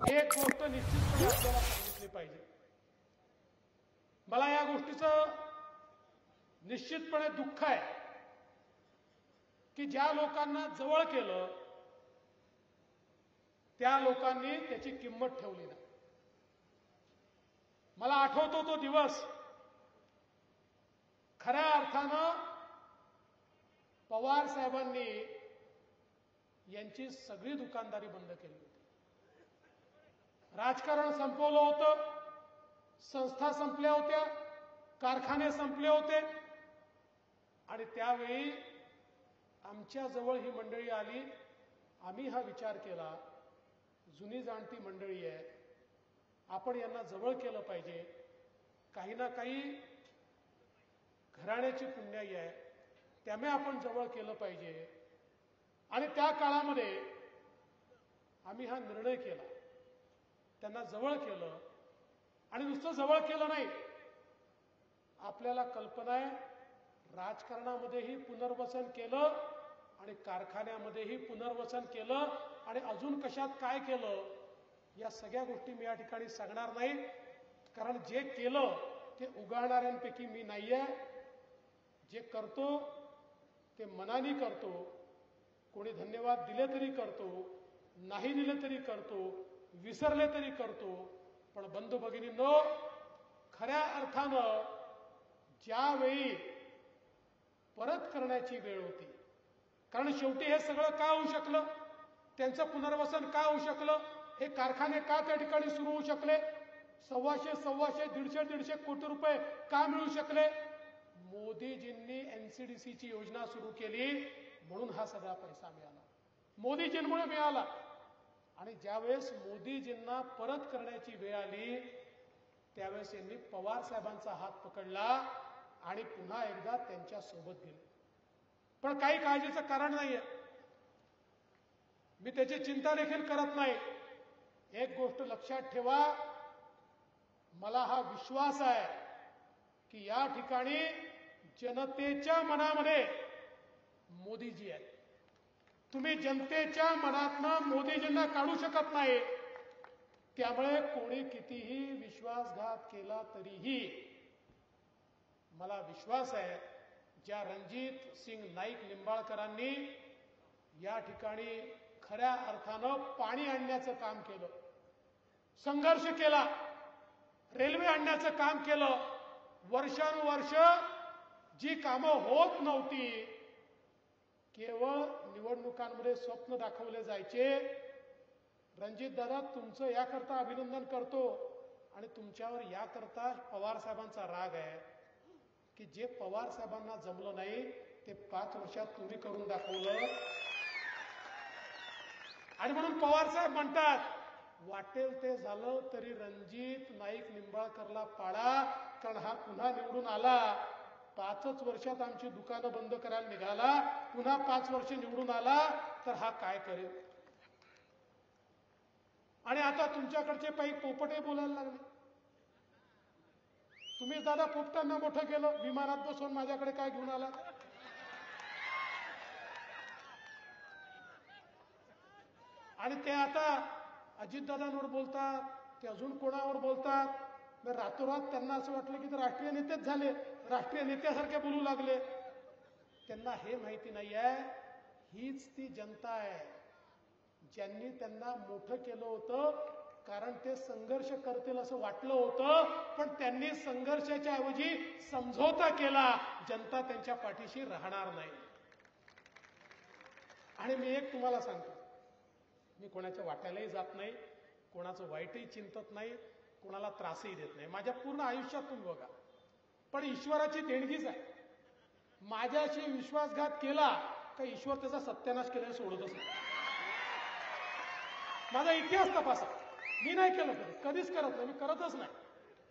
एक गोष्ट निश्चितपणे आपल्याला सांगितली पाहिजे. मला या गोष्टीचं निश्चितपणे दुःख आहे की ज्या लोकांना जवळ केलं त्या लोकांनी त्याची किंमत ठेवली नाही. मला आठवतो तो दिवस, खऱ्या अर्थानं पवार साहेबांनी यांची सगळी दुकानदारी बंद केली होती. राजकारण संपवलं होतं, संस्था संपल्या होत्या, कारखाने संपले होते आणि त्यावेळी आमच्या जवळ ही मंडळी आली. आम्ही हा विचार केला, जुनी जाणती मंडळी आहे, आपण यांना जवळ केलं पाहिजे. काही ना काही घराण्याची पुण्याई आहे, त्यामुळे आपण जवळ केलं पाहिजे. आणि त्या काळामध्ये आम्ही हा निर्णय केला, त्यांना जवळ केलं. आणि नुसतं जवळ केलं नाही, आपल्याला कल्पना आहे राजकारणामध्येही पुनर्वसन केलं आणि कारखान्यामध्येही पुनर्वसन केलं आणि अजून कशात काय केलं या सगळ्या गोष्टी मी या ठिकाणी सांगणार नाही, कारण जे केलं ते उगाळणाऱ्यांपैकी मी नाहीये. जे करतो ते मनाने करतो, कोणी धन्यवाद दिले तरी करतो, नाही दिले तरी करतो, विसरले तरी करतो. पण बंधू भगिनींनो, खऱ्या अर्थानं ज्यावेळी परत करण्याची वेळ होती, कारण शेवटी हे सगळं का होऊ शकलं, त्यांचं पुनर्वसन का होऊ शकलं, हे कारखाने का त्या ठिकाणी सुरू होऊ शकले, 125, 150 कोटी रुपये का मिळू शकले, मोदीजींनी एनसीडीसीची योजना सुरू केली म्हणून हा सगळा पैसा मिळाला, मोदीजींमुळे मिळाला. आणि ज्यावेळेस मोदीजींना परत करण्याची वेळ आली त्यावेळेस यांनी पवार साहेबांचा हात पकडला आणि पुन्हा एकदा त्यांच्या सोबत गेले. पण काही काळजीचं कारण नाहीये, मी त्याची चिंता देखील करत नाही. एक गोष्ट लक्षात ठेवा, मला हा विश्वास आहे की या ठिकाणी जनतेच्या मनामध्ये मोदीजी आहेत. तुम्ही जनतेच्या मनातनं मोदीजींना काढू शकत नाही. त्यामुळे कोणी कितीही विश्वासघात केला तरीही मला विश्वास आहे, ज्या रणजित सिंग नाईक निंबाळकरांनी या ठिकाणी खऱ्या अर्थानं पाणी आणण्याचं काम केलं, संघर्ष केला, रेल्वे आणण्याचं काम केलं, वर्षानुवर्ष जी कामं होत नव्हती, केवळ निवडणुकांमध्ये स्वप्न दाखवले जायचे. रणजित दादा, तुमचं याकरता अभिनंदन करतो आणि तुमच्यावर याकरता पवार साहेबांचा राग आहे की जे पवार साहेबांना जमलं नाही ते 5 वर्षात तुम्ही करून दाखवलं. आणि म्हणून पवार साहेब म्हणतात, वाटेल ते झालं तरी रणजित नाईक निंबाळकरला पाडा, कारण हा पुन्हा निवडून आला. 5च वर्षात आमची दुकानं बंद करायला निघाला, पुन्हा 5 वर्ष निवडून आला तर हा काय करेल. आणि आता तुमच्याकडचे काही पोपटे बोलायला लागले. तुम्ही दादा पोपटांना मोठं केलं, विमानात बसवून माझ्याकडे काय घेऊन आला. आणि ते आता अजितदादांवर बोलतात, ते अजून कोणावर बोलतात. रातोरात त्यांना असं वाटलं की ते राष्ट्रीय नेतेच झाले, राष्ट्रीय नेत्यासारखे बोलू लागले. त्यांना हे माहिती नाही आहे, हीच ती जनता आहे ज्यांनी त्यांना मोठं केलं होतं, कारण ते संघर्ष करतील असं वाटलं होतं, पण त्यांनी संघर्षाच्या ऐवजी समझोता केला. जनता त्यांच्या पाठीशी राहणार नाही. आणि मी एक तुम्हाला सांगतो, मी कोणाच्या वाट्यालाही जात नाही, कोणाचं वाईटही चिंतत नाही, कोणाला त्रासही देत नाही. माझ्या पूर्ण आयुष्यात तुम्ही बघा, पण ईश्वराची देणगीच आहे. माझ्याशी विश्वासघात केला का ईश्वर त्याचा सत्यानाश केल्याने सोडतच नाही. माझा इतिहास तपासा, मी नाही केलं, कधीच करत नाही, मी करतच नाही.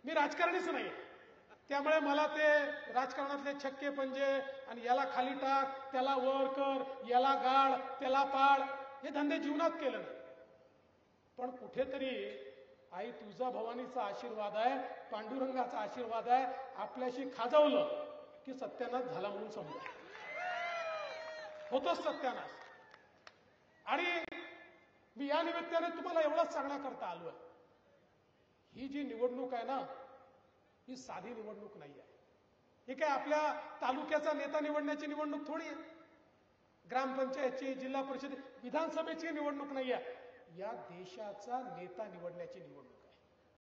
मी राजकारणीच नाही, त्यामुळे मला ते राजकारणातले छक्के पंजे आणि याला खाली टाक, त्याला वर कर, याला गाळ, त्याला पाड, हे धंदे जीवनात केले नाही. पण कुठेतरी आई तुळजाभवानीचा आशीर्वाद आहे, पांडुरंगाचा आशीर्वाद आहे, आपल्याशी खाजवलं की सत्यानाश झाला म्हणून समजा, होतोच सत्यानाश. आणि मी या निमित्ताने तुम्हाला एवढंच सांगण्याकरता आलोय, ही जी निवडणूक आहे ना, ही साधी निवडणूक नाही आहे. ही काय आपल्या तालुक्याचा नेता निवडण्याची निवडणूक थोडी आहे. ग्रामपंचायतची, जिल्हा परिषद, विधानसभेची निवडणूक नाही आहे. या देशाचा नेता निवडण्याची निवडणूक आहे.